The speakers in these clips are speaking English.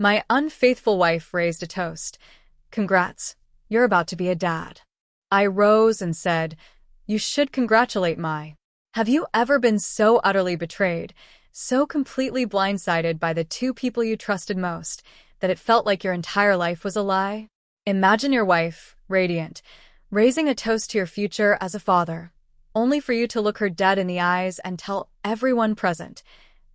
My unfaithful wife raised a toast. Congrats, you're about to be a dad. I rose and said, you should congratulate my. Have you ever been so utterly betrayed, so completely blindsided by the two people you trusted most, that it felt like your entire life was a lie? Imagine your wife, radiant, raising a toast to your future as a father, only for you to look her dead in the eyes and tell everyone present,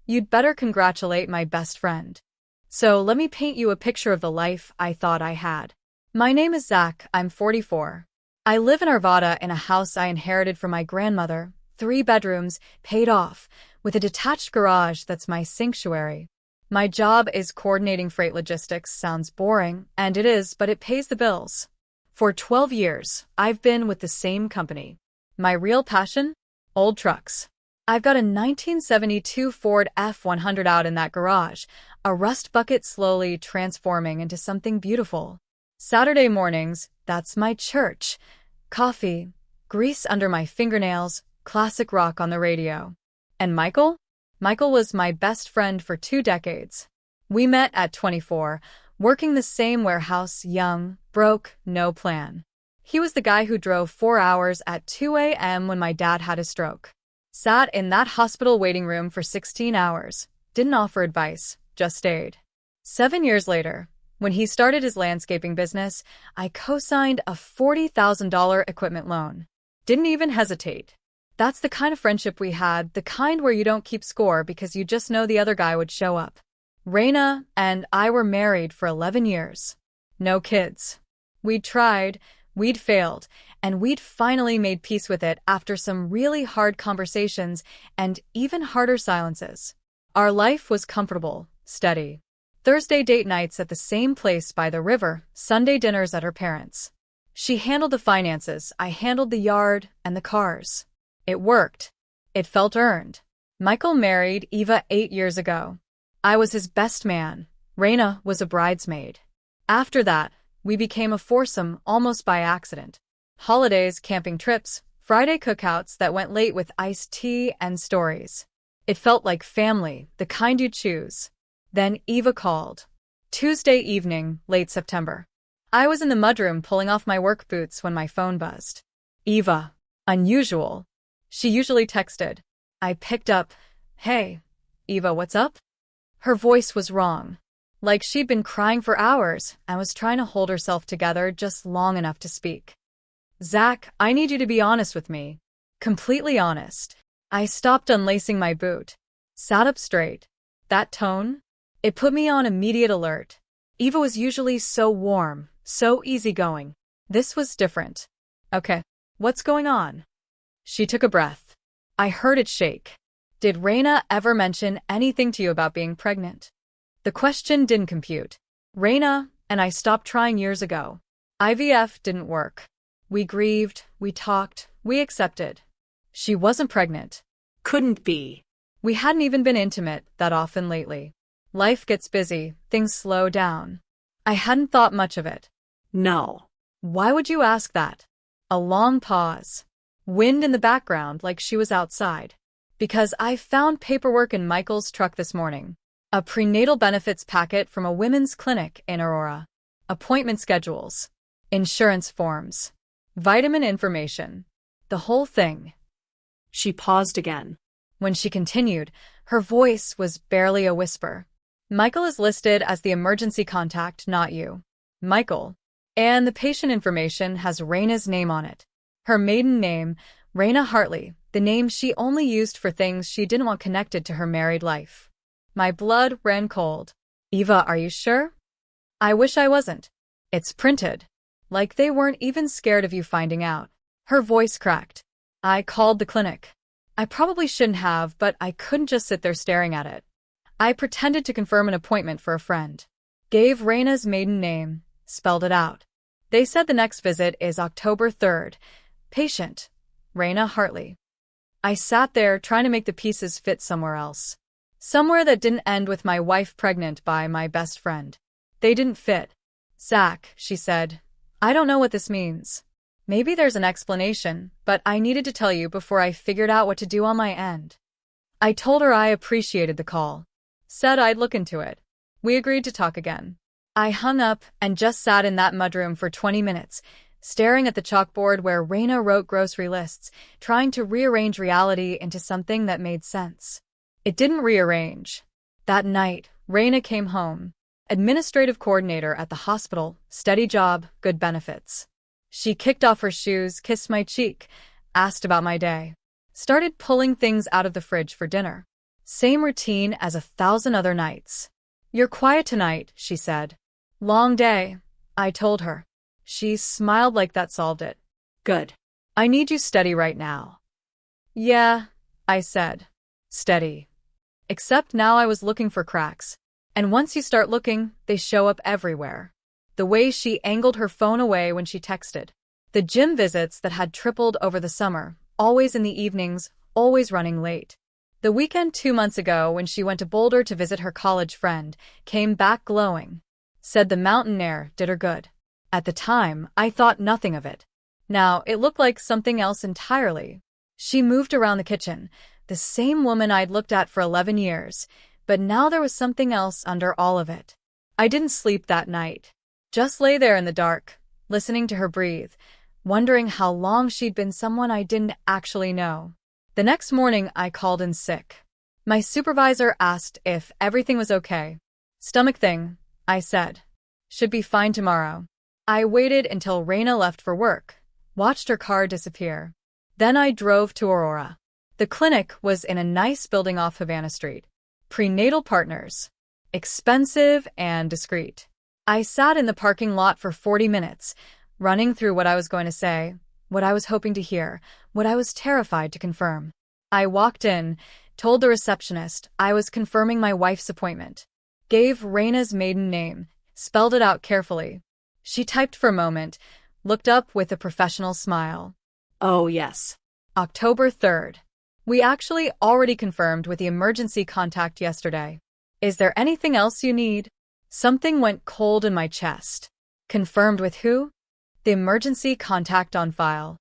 you'd better congratulate my best friend. So let me paint you a picture of the life I thought I had. My name is Zach, I'm 44. I live in Arvada in a house I inherited from my grandmother, 3 bedrooms, paid off, with a detached garage that's my sanctuary. My job is coordinating freight logistics. Sounds boring, and it is, but it pays the bills. For 12 years, I've been with the same company. My real passion? Old trucks. I've got a 1972 Ford F-100 out in that garage, a rust bucket slowly transforming into something beautiful. Saturday mornings, that's my church. Coffee, grease under my fingernails, classic rock on the radio. And Michael? Michael was my best friend for 2 decades. We met at 24, working the same warehouse, young, broke, no plan. He was the guy who drove 4 hours at 2 a.m. when my dad had a stroke. Sat in that hospital waiting room for 16 hours. Didn't offer advice, just stayed. 7 years later, when he started his landscaping business, I co-signed a $40,000 equipment loan. Didn't even hesitate. That's the kind of friendship we had, the kind where you don't keep score because you just know the other guy would show up. Raina and I were married for 11 years. No kids. We'd tried, we'd failed, and we'd finally made peace with it after some really hard conversations and even harder silences. Our life was comfortable, steady. Thursday date nights at the same place by the river, Sunday dinners at her parents'. She handled the finances, I handled the yard and the cars. It worked. It felt earned. Michael married Eva 8 years ago. I was his best man. Raina was a bridesmaid. After that, we became a foursome almost by accident. Holidays, camping trips, Friday cookouts that went late with iced tea and stories. It felt like family, the kind you'd choose. Then Eva called. Tuesday evening, late September. I was in the mudroom pulling off my work boots when my phone buzzed. Eva. Unusual. She usually texted. I picked up. Hey, Eva, what's up? Her voice was wrong. Like she'd been crying for hours and was trying to hold herself together just long enough to speak. Zach, I need you to be honest with me. Completely honest. I stopped unlacing my boot. Sat up straight. That tone? It put me on immediate alert. Eva was usually so warm, so easygoing. This was different. Okay, what's going on? She took a breath. I heard it shake. Did Raina ever mention anything to you about being pregnant? The question didn't compute. Raina and I stopped trying years ago. IVF didn't work. We grieved, we talked, we accepted. She wasn't pregnant. Couldn't be. We hadn't even been intimate that often lately. Life gets busy, things slow down. I hadn't thought much of it. No. Why would you ask that? A long pause. Wind in the background like she was outside. Because I found paperwork in Michael's truck this morning. A prenatal benefits packet from a women's clinic in Aurora. Appointment schedules. Insurance forms. Vitamin information. The whole thing. She paused again. When she continued, her voice was barely a whisper. Michael is listed as the emergency contact, not you. Michael. And the patient information has Raina's name on it. Her maiden name, Raina Hartley, the name she only used for things she didn't want connected to her married life. My blood ran cold. Eva, are you sure? I wish I wasn't. It's printed. Like they weren't even scared of you finding out. Her voice cracked. I called the clinic. I probably shouldn't have, but I couldn't just sit there staring at it. I pretended to confirm an appointment for a friend. Gave Raina's maiden name, spelled it out. They said the next visit is October 3rd. Patient, Raina Hartley. I sat there trying to make the pieces fit somewhere else. Somewhere that didn't end with my wife pregnant by my best friend. They didn't fit. Zach, she said, I don't know what this means. Maybe there's an explanation, but I needed to tell you before I figured out what to do on my end. I told her I appreciated the call. Said I'd look into it. We agreed to talk again. I hung up and just sat in that mudroom for 20 minutes, staring at the chalkboard where Raina wrote grocery lists, trying to rearrange reality into something that made sense. It didn't rearrange. That night, Raina came home. Administrative coordinator at the hospital, steady job, good benefits. She kicked off her shoes, kissed my cheek, asked about my day. Started pulling things out of the fridge for dinner. Same routine as 1,000 other nights. "You're quiet tonight," she said. "Long day," I told her. She smiled like that solved it. Good. "I need you steady right now." "Yeah," I said. Steady. Except now I was looking for cracks. And once you start looking, they show up everywhere. The way she angled her phone away when she texted. The gym visits that had tripled over the summer, always in the evenings, always running late. The weekend 2 months ago when she went to Boulder to visit her college friend, came back glowing. Said the mountain air did her good. At the time, I thought nothing of it. Now, it looked like something else entirely. She moved around the kitchen, the same woman I'd looked at for 11 years, but now there was something else under all of it. I didn't sleep that night. Just lay there in the dark, listening to her breathe, wondering how long she'd been someone I didn't actually know. The next morning, I called in sick. My supervisor asked if everything was okay. "Stomach thing," I said. "Should be fine tomorrow." I waited until Raina left for work, watched her car disappear. Then I drove to Aurora. The clinic was in a nice building off Havana Street. Prenatal Partners. Expensive and discreet. I sat in the parking lot for 40 minutes, running through what I was going to say, what I was hoping to hear, what I was terrified to confirm. I walked in, told the receptionist I was confirming my wife's appointment. Gave Raina's maiden name, spelled it out carefully. She typed for a moment, looked up with a professional smile. Oh, yes. October 3rd. We actually already confirmed with the emergency contact yesterday. Is there anything else you need? Something went cold in my chest. Confirmed with who? The emergency contact on file.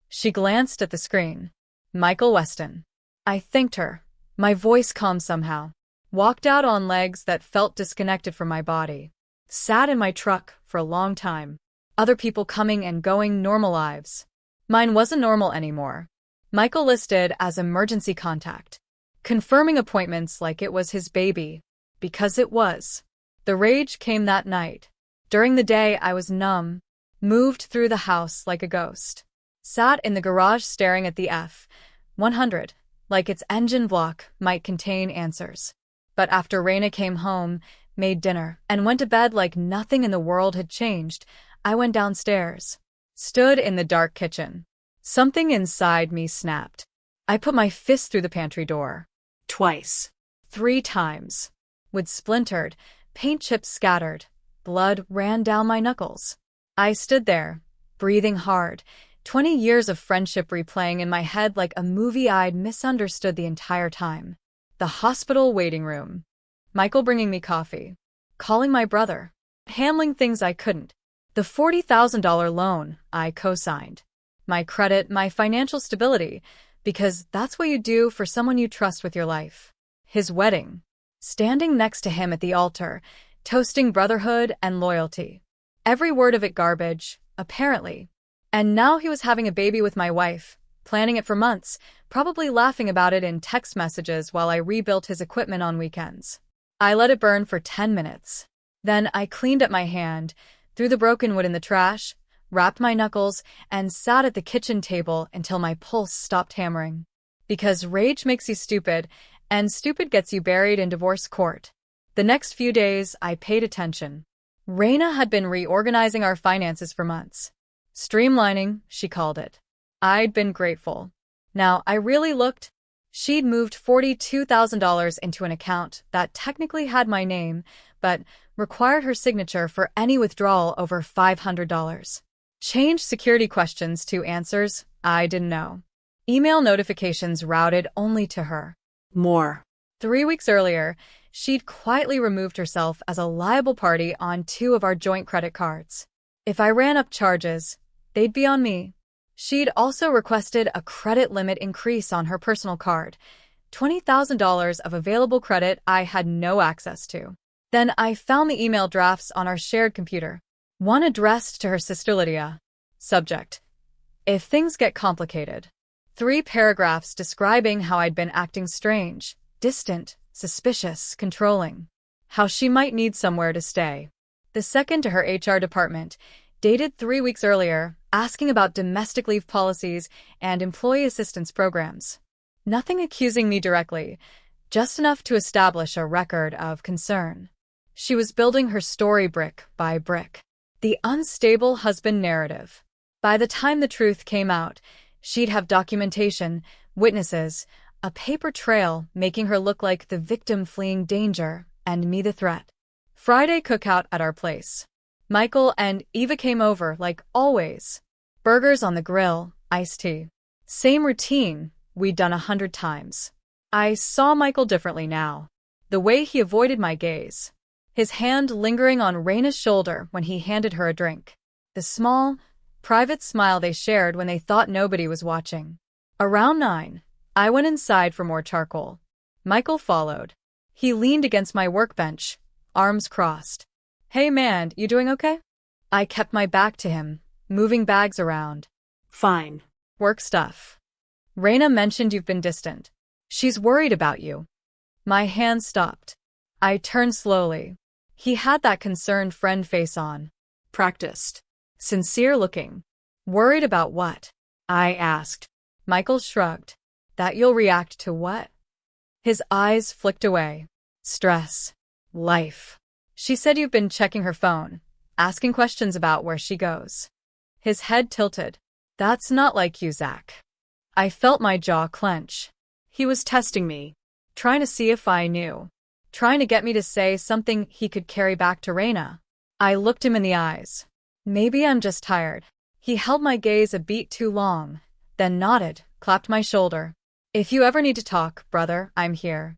She glanced at the screen. Michael Weston. I thanked her. My voice calmed somehow. Walked out on legs that felt disconnected from my body. Sat in my truck for a long time. Other people coming and going, normal lives. Mine wasn't normal anymore. Michael listed as emergency contact. Confirming appointments like it was his baby. Because it was. The rage came that night. During the day, I was numb. Moved through the house like a ghost. Sat in the garage staring at the F-100, like its engine block might contain answers. But after Raina came home, made dinner, and went to bed like nothing in the world had changed, I went downstairs. Stood in the dark kitchen. Something inside me snapped. I put my fist through the pantry door. Twice. 3 times. Wood splintered, paint chips scattered. Blood ran down my knuckles. I stood there, breathing hard, 20 years of friendship replaying in my head like a movie I'd misunderstood the entire time. The hospital waiting room. Michael bringing me coffee. Calling my brother. Handling things I couldn't. The $40,000 loan I co-signed. My credit, my financial stability, because that's what you do for someone you trust with your life. His wedding. Standing next to him at the altar, toasting brotherhood and loyalty. Every word of it garbage, apparently. And now he was having a baby with my wife, planning it for months, probably laughing about it in text messages while I rebuilt his equipment on weekends. I let it burn for 10 minutes. Then I cleaned up my hand, threw the broken wood in the trash, wrapped my knuckles, and sat at the kitchen table until my pulse stopped hammering. Because rage makes you stupid, and stupid gets you buried in divorce court. The next few days, I paid attention. Raina had been reorganizing our finances for months. Streamlining, she called it. I'd been grateful. Now I really looked. She'd moved $42,000 into an account that technically had my name, but required her signature for any withdrawal over $500. Changed security questions to answers I didn't know. Email notifications routed only to her. More. 3 weeks earlier, she'd quietly removed herself as a liable party on 2 of our joint credit cards. If I ran up charges, they'd be on me. She'd also requested a credit limit increase on her personal card, $20,000 of available credit I had no access to. Then I found the email drafts on our shared computer. One addressed to her sister Lydia. Subject: If things get complicated. 3 paragraphs describing how I'd been acting strange, distant, suspicious, controlling. How she might need somewhere to stay. The second to her HR department, dated 3 weeks earlier, asking about domestic leave policies and employee assistance programs. Nothing accusing me directly, just enough to establish a record of concern. She was building her story brick by brick. The unstable husband narrative. By the time the truth came out, she'd have documentation, witnesses, a paper trail making her look like the victim fleeing danger, and me the threat. Friday cookout at our place. Michael and Eva came over like always. Burgers on the grill, iced tea. Same routine we'd done 100 times. I saw Michael differently now. The way he avoided my gaze. His hand lingering on Raina's shoulder when he handed her a drink. The small, private smile they shared when they thought nobody was watching. Around 9, I went inside for more charcoal. Michael followed. He leaned against my workbench, arms crossed. Hey man, you doing okay? I kept my back to him, moving bags around. Fine. Work stuff. Raina mentioned you've been distant. She's worried about you. My hand stopped. I turned slowly. He had that concerned friend face on. Practiced. Sincere looking. Worried about what? I asked. Michael shrugged. That you'll react to what? His eyes flicked away. Stress. Life. She said you've been checking her phone, asking questions about where she goes. His head tilted. That's not like you, Zach. I felt my jaw clench. He was testing me, trying to see if I knew, trying to get me to say something he could carry back to Raina. I looked him in the eyes. Maybe I'm just tired. He held my gaze a beat too long, then nodded, clapped my shoulder. If you ever need to talk, brother, I'm here.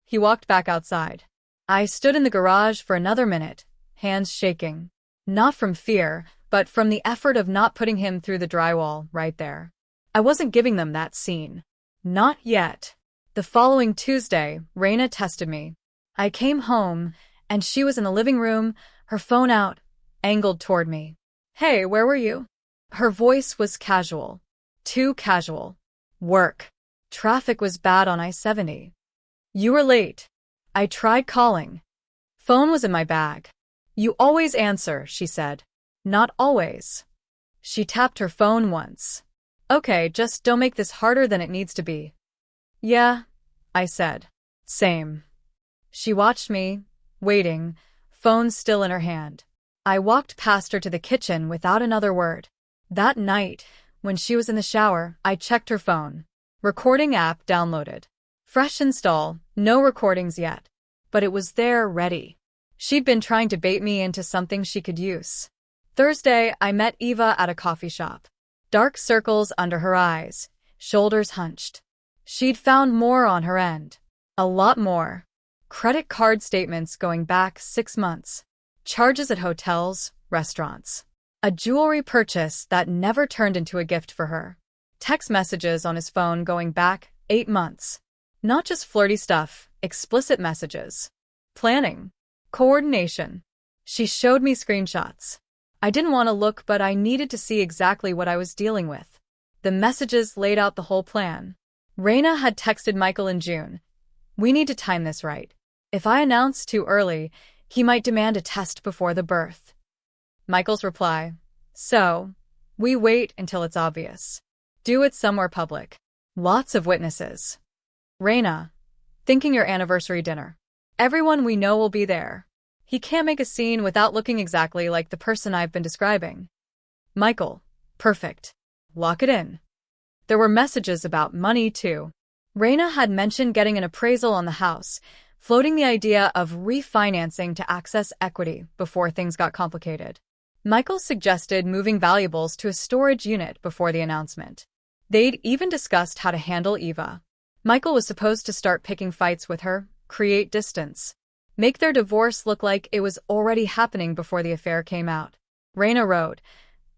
He walked back outside. I stood in the garage for another minute, hands shaking. Not from fear, but from the effort of not putting him through the drywall right there. I wasn't giving them that scene. Not yet. The following Tuesday, Raina tested me. I came home, and she was in the living room, her phone out, angled toward me. Hey, where were you? Her voice was casual. Too casual. Work. Traffic was bad on I-70. You were late. I tried calling. Phone was in my bag. You always answer, she said. Not always. She tapped her phone once. Okay, just don't make this harder than it needs to be. Yeah, I said. Same. She watched me, waiting, phone still in her hand. I walked past her to the kitchen without another word. That night, when she was in the shower, I checked her phone. Recording app downloaded. Fresh install, no recordings yet. But it was there, ready. She'd been trying to bait me into something she could use. Thursday, I met Eva at a coffee shop. Dark circles under her eyes, shoulders hunched. She'd found more on her end. A lot more. Credit card statements going back 6 months. Charges at hotels, restaurants. A jewelry purchase that never turned into a gift for her. Text messages on his phone going back 8 months. Not just flirty stuff, explicit messages. Planning. Coordination. She showed me screenshots. I didn't want to look, but I needed to see exactly what I was dealing with. The messages laid out the whole plan. Raina had texted Michael in June. We need to time this right. If I announce too early, he might demand a test before the birth. Michael's reply. So, we wait until it's obvious. Do it somewhere public. Lots of witnesses. Raina. Thinking your anniversary dinner. Everyone we know will be there. He can't make a scene without looking exactly like the person I've been describing. Michael. Perfect. Lock it in. There were messages about money, too. Raina had mentioned getting an appraisal on the house, floating the idea of refinancing to access equity before things got complicated. Michael suggested moving valuables to a storage unit before the announcement. They'd even discussed how to handle Eva. Michael was supposed to start picking fights with her, create distance. Make their divorce look like it was already happening before the affair came out. Raina wrote,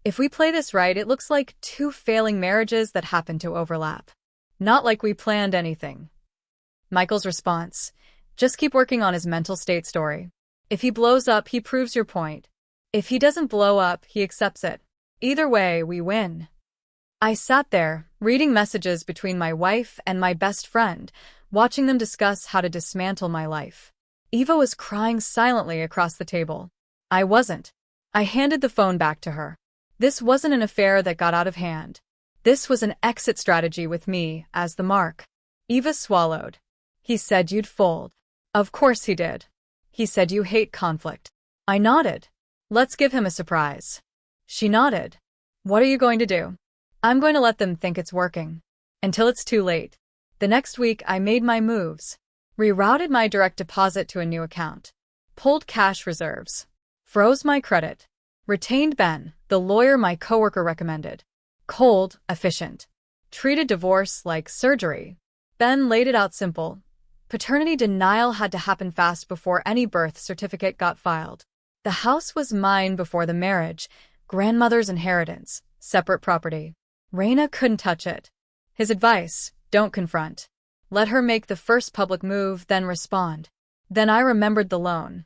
if we play this right, it looks like 2 failing marriages that happen to overlap. Not like we planned anything. Michael's response, just keep working on his mental state story. If he blows up, he proves your point. If he doesn't blow up, he accepts it. Either way, we win. I sat there, reading messages between my wife and my best friend, watching them discuss how to dismantle my life. Eva was crying silently across the table. I wasn't. I handed the phone back to her. This wasn't an affair that got out of hand. This was an exit strategy with me as the mark. Eva swallowed. He said you'd fold. Of course he did. He said you hate conflict. I nodded. Let's give him a surprise. She nodded. What are you going to do? I'm going to let them think it's working. Until it's too late. The next week, I made my moves. Rerouted my direct deposit to a new account. Pulled cash reserves. Froze my credit. Retained Ben, the lawyer my coworker recommended. Cold, efficient. Treated divorce like surgery. Ben laid it out simple. Paternity denial had to happen fast before any birth certificate got filed. The house was mine before the marriage, grandmother's inheritance, separate property. Raina couldn't touch it. His advice, don't confront. Let her make the first public move, then respond. Then I remembered the loan.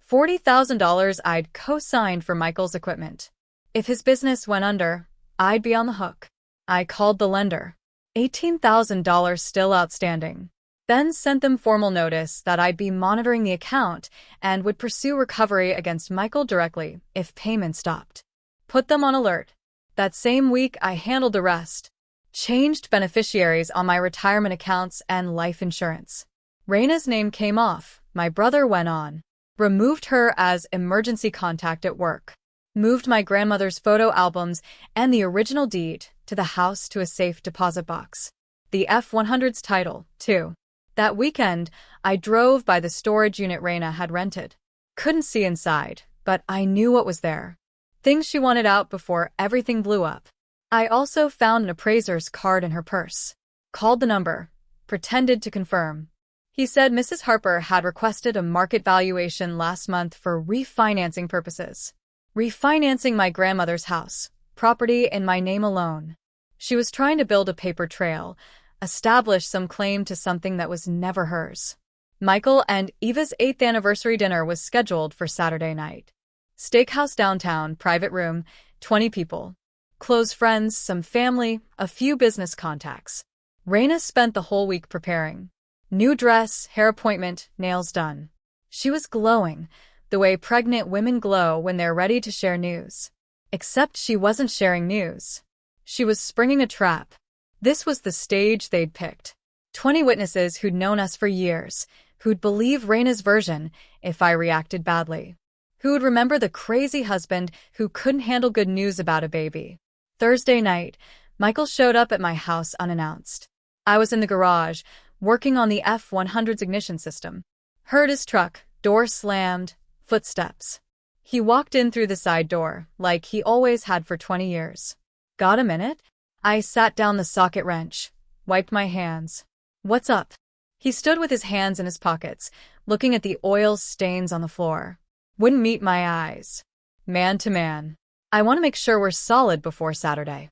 $40,000 I'd co-signed for Michael's equipment. If his business went under, I'd be on the hook. I called the lender. $18,000 still outstanding. Ben sent them formal notice that I'd be monitoring the account and would pursue recovery against Michael directly if payment stopped. Put them on alert. That same week, I handled the rest. Changed beneficiaries on my retirement accounts and life insurance. Raina's name came off. My brother went on. Removed her as emergency contact at work. Moved my grandmother's photo albums and the original deed to the house to a safe deposit box. The F-100's title, too. That weekend, I drove by the storage unit Raina had rented. Couldn't see inside, but I knew what was there. Things she wanted out before everything blew up. I also found an appraiser's card in her purse. Called the number. Pretended to confirm. He said Mrs. Harper had requested a market valuation last month for refinancing purposes. Refinancing my grandmother's house, property in my name alone. She was trying to build a paper trail, establish some claim to something that was never hers. Michael and Eva's 8th anniversary dinner was scheduled for Saturday night. Steakhouse downtown, private room, 20 people. Close friends, some family, a few business contacts. Raina spent the whole week preparing. New dress, hair appointment, nails done. She was glowing, the way pregnant women glow when they're ready to share news. Except she wasn't sharing news. She was springing a trap. This was the stage they'd picked. 20 witnesses who'd known us for years, who'd believe Raina's version if I reacted badly. Who would remember the crazy husband who couldn't handle good news about a baby. Thursday night, Michael showed up at my house unannounced. I was in the garage, working on the F-100's ignition system. Heard his truck, door slammed, footsteps. He walked in through the side door, like he always had for 20 years. Got a minute? I sat down the socket wrench, wiped my hands. What's up? He stood with his hands in his pockets, looking at the oil stains on the floor. Wouldn't meet my eyes. Man to man. I want to make sure we're solid before Saturday.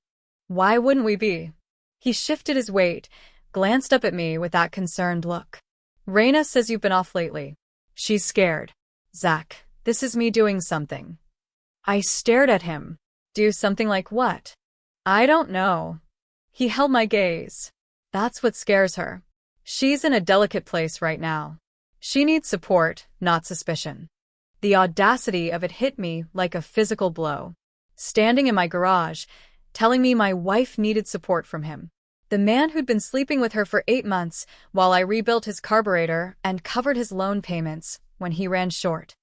Why wouldn't we be? He shifted his weight, glanced up at me with that concerned look. Raina says you've been off lately. She's scared. Zach, this is me doing something. I stared at him. Do something like what? I don't know. He held my gaze. That's what scares her. She's in a delicate place right now. She needs support, not suspicion. The audacity of it hit me like a physical blow. Standing in my garage, telling me my wife needed support from him. The man who'd been sleeping with her for 8 months while I rebuilt his carburetor and covered his loan payments when he ran short.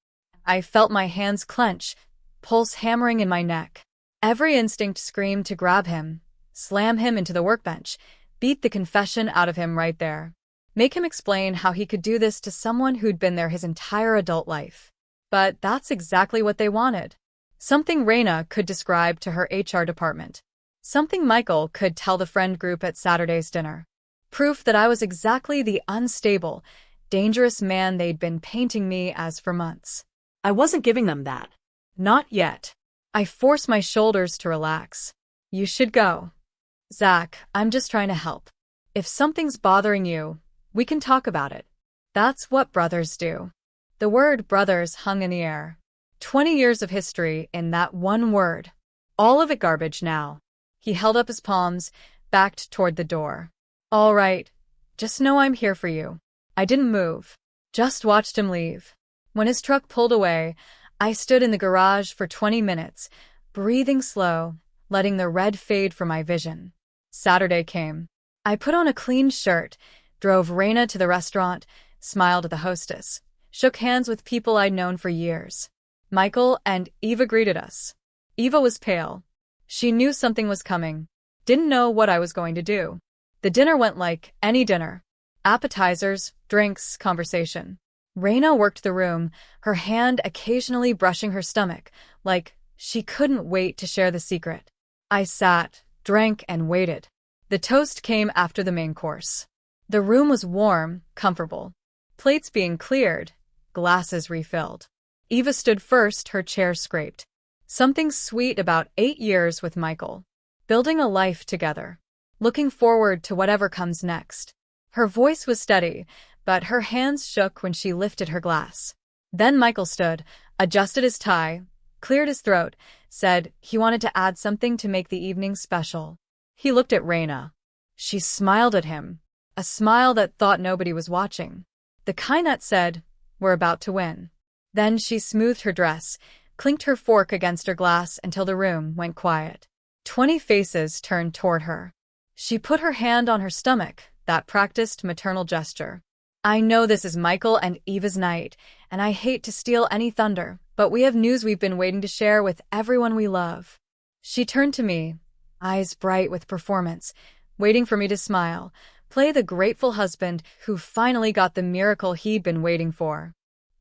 I felt my hands clench, pulse hammering in my neck. Every instinct screamed to grab him, slam him into the workbench, beat the confession out of him right there. Make him explain how he could do this to someone who'd been there his entire adult life. But that's exactly what they wanted. Something Raina could describe to her HR department. Something Michael could tell the friend group at Saturday's dinner. Proof that I was exactly the unstable, dangerous man they'd been painting me as for months. I wasn't giving them that. Not yet. I forced my shoulders to relax. You should go. Zach, I'm just trying to help. If something's bothering you, we can talk about it. That's what brothers do. The word brothers hung in the air. 20 years of history in that one word. All of it garbage now. He held up his palms, backed toward the door. All right. Just know I'm here for you. I didn't move. Just watched him leave. When his truck pulled away, I stood in the garage for 20 minutes, breathing slow, letting the red fade from my vision. Saturday came. I put on a clean shirt, drove Raina to the restaurant, smiled at the hostess, shook hands with people I'd known for years. Michael and Eva greeted us. Eva was pale. She knew something was coming. Didn't know what I was going to do. The dinner went like any dinner. Appetizers, drinks, conversation. Raina worked the room, her hand occasionally brushing her stomach, like she couldn't wait to share the secret. I sat, drank, and waited. The toast came after the main course. The room was warm, comfortable. Plates being cleared, glasses refilled. Eva stood first, her chair scraped. Something sweet about 8 years with Michael. Building a life together. Looking forward to whatever comes next. Her voice was steady, but her hands shook when she lifted her glass. Then Michael stood, adjusted his tie, cleared his throat, said he wanted to add something to make the evening special. He looked at Raina. She smiled at him, a smile that thought nobody was watching. The kind that said, "We're about to win." Then she smoothed her dress, clinked her fork against her glass until the room went quiet. 20 faces turned toward her. She put her hand on her stomach, that practiced maternal gesture. I know this is Michael and Eva's night, and I hate to steal any thunder, but we have news we've been waiting to share with everyone we love. She turned to me, eyes bright with performance, waiting for me to smile, play the grateful husband who finally got the miracle he'd been waiting for.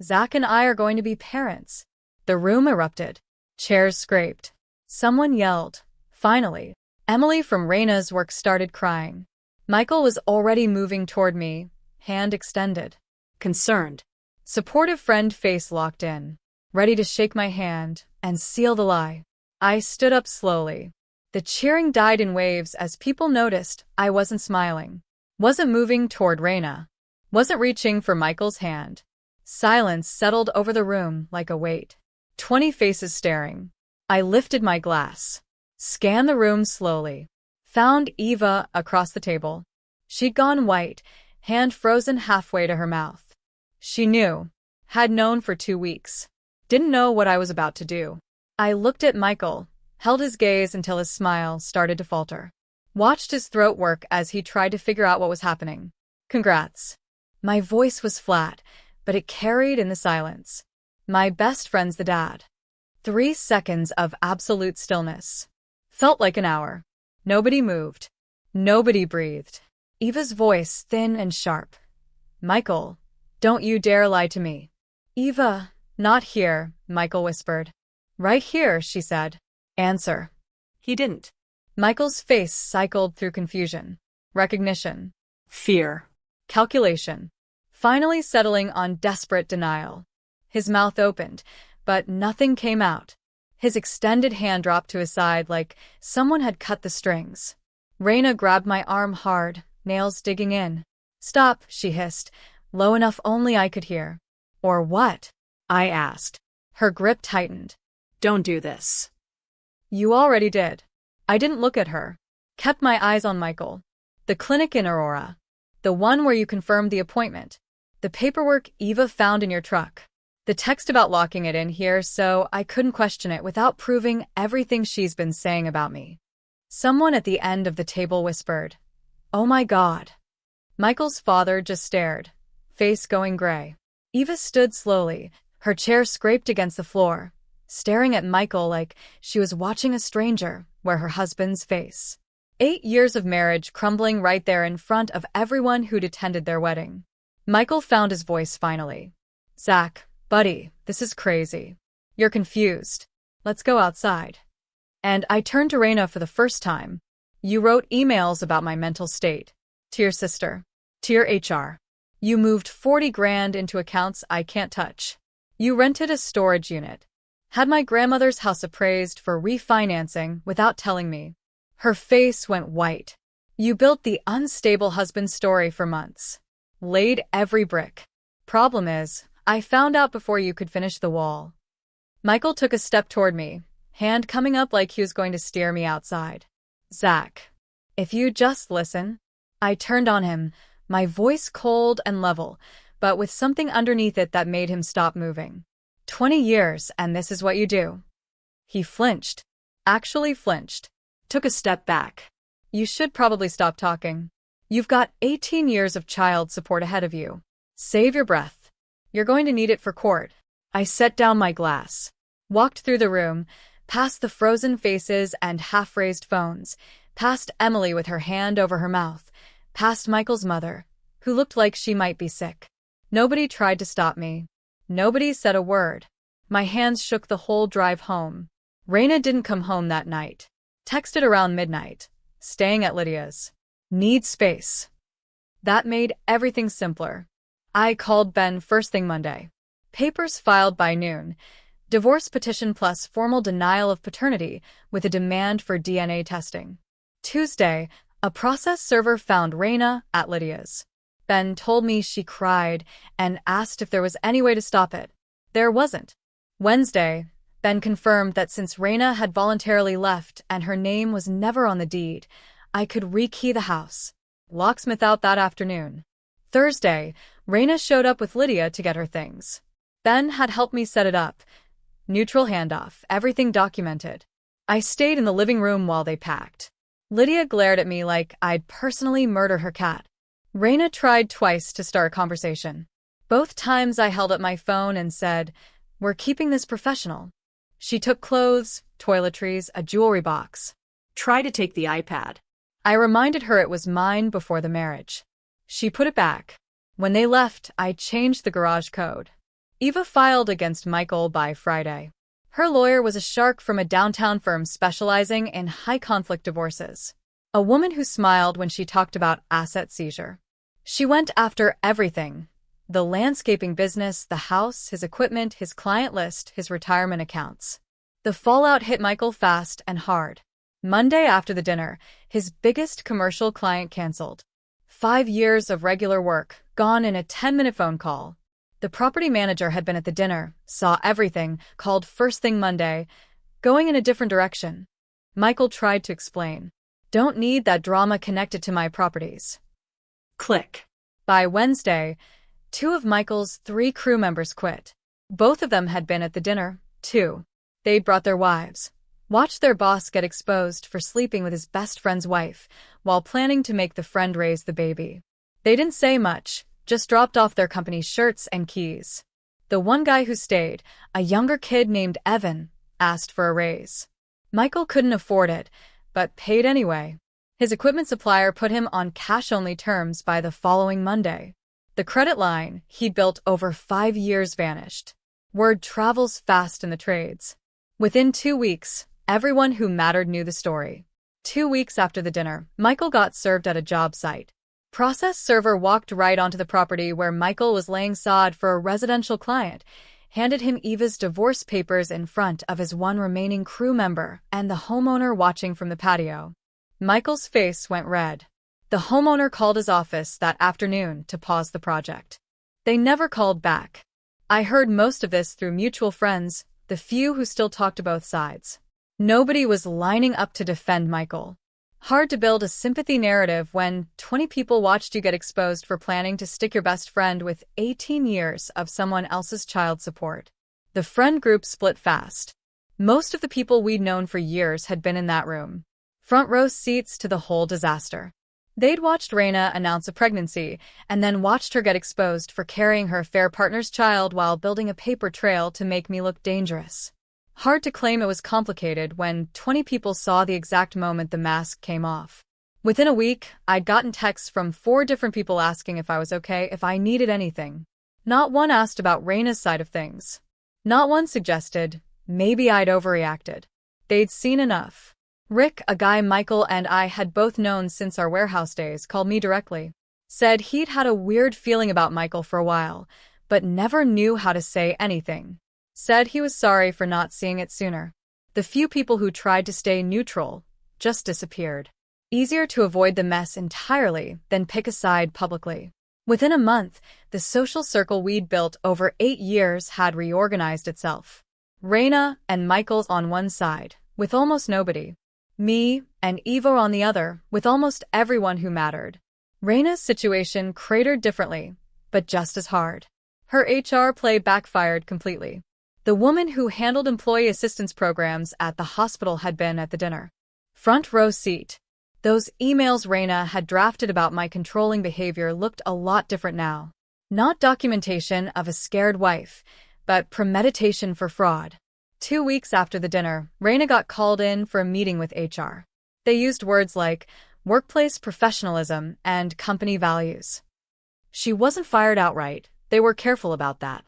Zach and I are going to be parents. The room erupted. Chairs scraped. Someone yelled. Finally. Emily from Raina's work started crying. Michael was already moving toward me, hand extended. Concerned. Supportive friend face locked in, ready to shake my hand and seal the lie. I stood up slowly. The cheering died in waves as people noticed I wasn't smiling. Wasn't moving toward Raina. Wasn't reaching for Michael's hand. Silence settled over the room like a weight. 20 faces staring. I lifted my glass. Scanned the room slowly. Found Eva across the table. She'd gone white, hand frozen halfway to her mouth. She knew. Had known for 2 weeks. Didn't know what I was about to do. I looked at Michael, held his gaze until his smile started to falter. Watched his throat work as he tried to figure out what was happening. Congrats. My voice was flat, but it carried in the silence. My best friend's the dad. 3 seconds of absolute stillness. Felt like an hour. Nobody moved. Nobody breathed. Eva's voice thin and sharp. Michael, don't you dare lie to me. Eva, not here, Michael whispered. Right here, she said. Answer. He didn't. Michael's face cycled through confusion. Recognition. Fear. Calculation. Finally settling on desperate denial. His mouth opened, but nothing came out. His extended hand dropped to his side like someone had cut the strings. Raina grabbed my arm hard, nails digging in. Stop, she hissed, low enough only I could hear. Or what? I asked. Her grip tightened. Don't do this. You already did. I didn't look at her. Kept my eyes on Michael. The clinic in Aurora. The one where you confirmed the appointment. The paperwork Eva found in your truck. The text about locking it in here so I couldn't question it without proving everything she's been saying about me. Someone at the end of the table whispered, "Oh my God." Michael's father just stared, face going gray. Eva stood slowly, her chair scraped against the floor, staring at Michael like she was watching a stranger wear her husband's face. 8 years of marriage crumbling right there in front of everyone who'd attended their wedding. Michael found his voice finally. Zach, buddy, this is crazy. You're confused. Let's go outside. And I turned to Raina for the first time. You wrote emails about my mental state. To your sister. To your HR. You moved 40 grand into accounts I can't touch. You rented a storage unit. Had my grandmother's house appraised for refinancing without telling me. Her face went white. You built the unstable husband story for months. Laid every brick. Problem is, I found out before you could finish the wall. Michael took a step toward me, hand coming up like he was going to steer me outside. Zach, if you just listen. I turned on him, my voice cold and level, but with something underneath it that made him stop moving. 20 years, and this is what you do. He flinched. Actually flinched. Took a step back. You should probably stop talking. You've got 18 years of child support ahead of you. Save your breath. You're going to need it for court. I set down my glass, walked through the room, past the frozen faces and half-raised phones, past Emily with her hand over her mouth, past Michael's mother, who looked like she might be sick. Nobody tried to stop me. Nobody said a word. My hands shook the whole drive home. Raina didn't come home that night. Texted around midnight. Staying at Lydia's. Need space. That made everything simpler. I called Ben first thing Monday. Papers filed by noon. Divorce petition plus formal denial of paternity with a demand for DNA testing. Tuesday, a process server found Raina at Lydia's. Ben told me she cried and asked if there was any way to stop it. There wasn't. Wednesday, Ben confirmed that since Raina had voluntarily left and her name was never on the deed, I could rekey the house. Locksmith out that afternoon. Thursday, Raina showed up with Lydia to get her things. Ben had helped me set it up. Neutral handoff, everything documented. I stayed in the living room while they packed. Lydia glared at me like I'd personally murder her cat. Raina tried twice to start a conversation. Both times I held up my phone and said, "We're keeping this professional." She took clothes, toiletries, a jewelry box. Try to take the iPad. I reminded her it was mine before the marriage. She put it back. When they left, I changed the garage code. Eva filed against Michael by Friday. Her lawyer was a shark from a downtown firm specializing in high-conflict divorces. A woman who smiled when she talked about asset seizure. She went after everything. The landscaping business, the house, his equipment, his client list, his retirement accounts. The fallout hit Michael fast and hard. Monday after the dinner, his biggest commercial client canceled. 5 years of regular work, gone in a 10-minute phone call. The property manager had been at the dinner, saw everything, called first thing Monday, going in a different direction. Michael tried to explain. Don't need that drama connected to my properties. Click. By Wednesday, 2 of Michael's 3 crew members quit. Both of them had been at the dinner, too. They'd brought their wives. Watched their boss get exposed for sleeping with his best friend's wife, while planning to make the friend raise the baby. They didn't say much, just dropped off their company's shirts and keys. The one guy who stayed, a younger kid named Evan, asked for a raise. Michael couldn't afford it, but paid anyway. His equipment supplier put him on cash-only terms by the following Monday. The credit line he'd built over 5 years vanished. Word travels fast in the trades. Within 2 weeks, everyone who mattered knew the story. 2 weeks after the dinner, Michael got served at a job site. Process server walked right onto the property where Michael was laying sod for a residential client, handed him Eva's divorce papers in front of his one remaining crew member and the homeowner watching from the patio. Michael's face went red. The homeowner called his office that afternoon to pause the project. They never called back. I heard most of this through mutual friends, the few who still talked to both sides. Nobody was lining up to defend Michael. Hard to build a sympathy narrative when 20 people watched you get exposed for planning to stick your best friend with 18 years of someone else's child support. The friend group split fast. Most of the people we'd known for years had been in that room. Front row seats to the whole disaster. They'd watched Raina announce a pregnancy and then watched her get exposed for carrying her affair partner's child while building a paper trail to make me look dangerous. Hard to claim it was complicated when 20 people saw the exact moment the mask came off. Within a week, I'd gotten texts from 4 different people asking if I was okay, if I needed anything. Not one asked about Raina's side of things. Not one suggested, maybe I'd overreacted. They'd seen enough. Rick, a guy Michael and I had both known since our warehouse days, called me directly. Said he'd had a weird feeling about Michael for a while, but never knew how to say anything. Said he was sorry for not seeing it sooner. The few people who tried to stay neutral just disappeared. Easier to avoid the mess entirely than pick a side publicly. Within a month, the social circle we'd built over 8 years had reorganized itself. Raina and Michael's on one side, with almost nobody. Me and Eva on the other, with almost everyone who mattered. Raina's situation cratered differently, but just as hard. Her HR play backfired completely. The woman who handled employee assistance programs at the hospital had been at the dinner. Front row seat. Those emails Raina had drafted about my controlling behavior looked a lot different now. Not documentation of a scared wife, but premeditation for fraud. 2 weeks after the dinner, Raina got called in for a meeting with HR. They used words like workplace professionalism and company values. She wasn't fired outright, they were careful about that.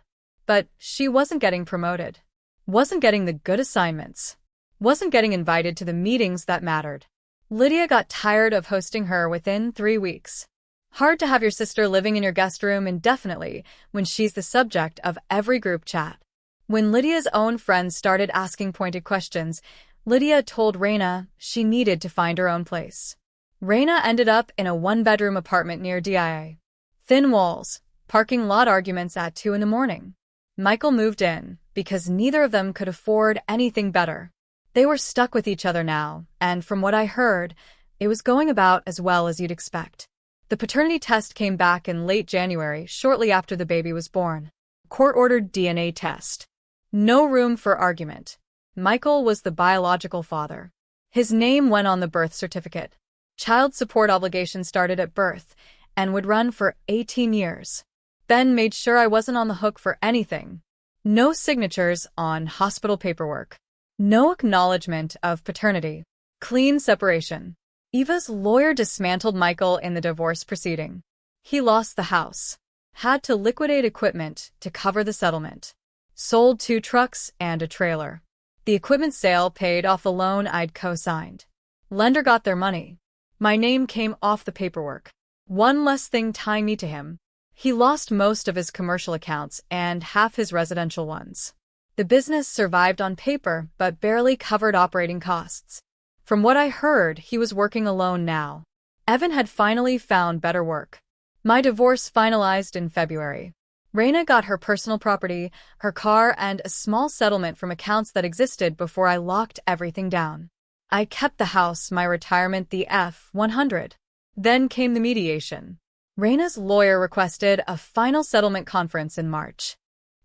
But she wasn't getting promoted. Wasn't getting the good assignments. Wasn't getting invited to the meetings that mattered. Lydia got tired of hosting her within 3 weeks. Hard to have your sister living in your guest room indefinitely when she's the subject of every group chat. When Lydia's own friends started asking pointed questions, Lydia told Raina she needed to find her own place. Raina ended up in a one-bedroom apartment near DIA. Thin walls, parking lot arguments at 2 in the morning. Michael moved in because neither of them could afford anything better. They were stuck with each other now, and from what I heard, it was going about as well as you'd expect. The paternity test came back in late January, shortly after the baby was born. Court-ordered DNA test. No room for argument. Michael was the biological father. His name went on the birth certificate. Child support obligations started at birth and would run for 18 years. Ben made sure I wasn't on the hook for anything. No signatures on hospital paperwork. No acknowledgement of paternity. Clean separation. Eva's lawyer dismantled Michael in the divorce proceeding. He lost the house. Had to liquidate equipment to cover the settlement. Sold 2 trucks and a trailer. The equipment sale paid off the loan I'd co-signed. Lender got their money. My name came off the paperwork. One less thing tying me to him. He lost most of his commercial accounts and half his residential ones. The business survived on paper, but barely covered operating costs. From what I heard, he was working alone now. Evan had finally found better work. My divorce finalized in February. Raina got her personal property, her car, and a small settlement from accounts that existed before I locked everything down. I kept the house, my retirement, the F-100. Then came the mediation. Raina's lawyer requested a final settlement conference in March.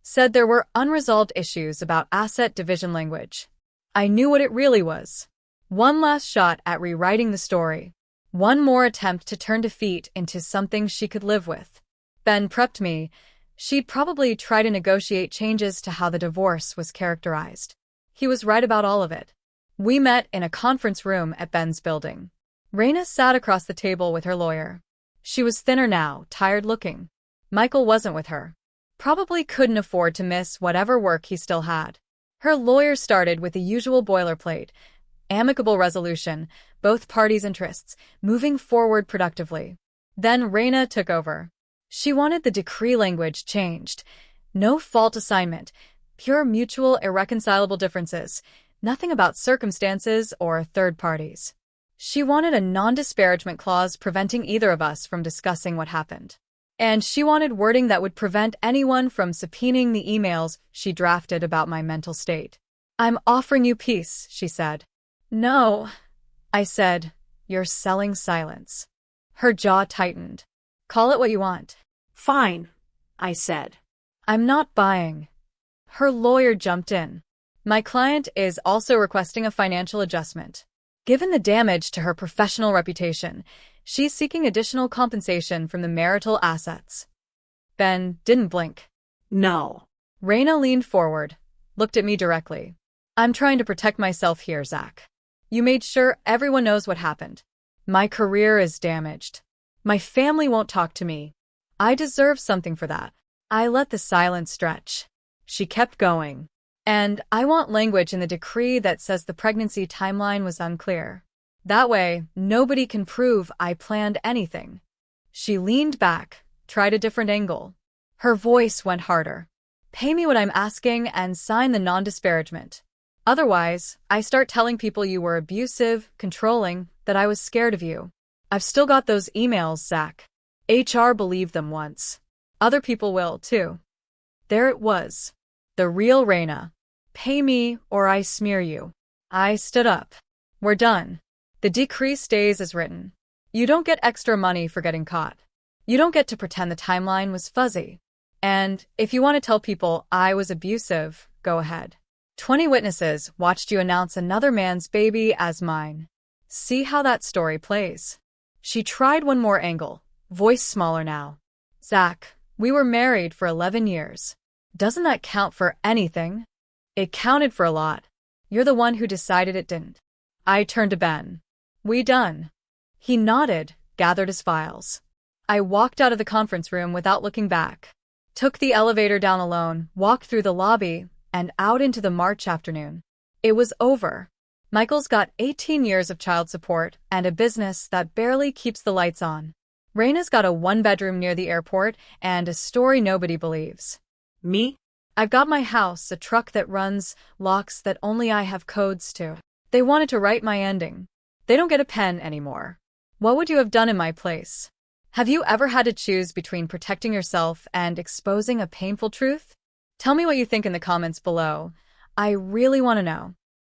Said there were unresolved issues about asset division language. I knew what it really was. One last shot at rewriting the story. One more attempt to turn defeat into something she could live with. Ben prepped me. She'd probably try to negotiate changes to how the divorce was characterized. He was right about all of it. We met in a conference room at Ben's building. Raina sat across the table with her lawyer. She was thinner now, tired-looking. Michael wasn't with her. Probably couldn't afford to miss whatever work he still had. Her lawyer started with the usual boilerplate. Amicable resolution, both parties' interests, moving forward productively. Then Raina took over. She wanted the decree language changed. No fault assignment, pure mutual irreconcilable differences, nothing about circumstances or third parties. She wanted a non-disparagement clause preventing either of us from discussing what happened. And she wanted wording that would prevent anyone from subpoenaing the emails she drafted about my mental state. "I'm offering you peace," she said. "No," I said. "You're selling silence." Her jaw tightened. "Call it what you want." Fine, I said. "I'm not buying." Her lawyer jumped in. "My client is also requesting a financial adjustment. Given the damage to her professional reputation, she's seeking additional compensation from the marital assets." Ben didn't blink. No. Raina leaned forward, looked at me directly. "I'm trying to protect myself here, Zach. You made sure everyone knows what happened. My career is damaged. My family won't talk to me. I deserve something for that." I let the silence stretch. She kept going. "And I want language in the decree that says the pregnancy timeline was unclear. That way, nobody can prove I planned anything." She leaned back, tried a different angle. Her voice went harder. "Pay me what I'm asking and sign the non-disparagement. Otherwise, I start telling people you were abusive, controlling, that I was scared of you. I've still got those emails, Zach." HR believed them once. Other people will, too. There it was. The real Reina. Pay me or I smear you. I stood up. We're done. The decree stays as written. You don't get extra money for getting caught. You don't get to pretend the timeline was fuzzy. And if you want to tell people I was abusive, go ahead. 20 witnesses watched you announce another man's baby as mine. See how that story plays. She tried one more angle, voice smaller now. Zach, we were married for 11 years. Doesn't that count for anything? It counted for a lot. You're the one who decided it didn't. I turned to Ben. We done? He nodded, gathered his files. I walked out of the conference room without looking back. Took the elevator down alone, walked through the lobby, and out into the March afternoon. It was over. Michael's got 18 years of child support and a business that barely keeps the lights on. Raina's got a one-bedroom near the airport and a story nobody believes. Me? I've got my house, a truck that runs, locks that only I have codes to. They wanted to write my ending. They don't get a pen anymore. What would you have done in my place? Have you ever had to choose between protecting yourself and exposing a painful truth? Tell me what you think in the comments below. I really want to know.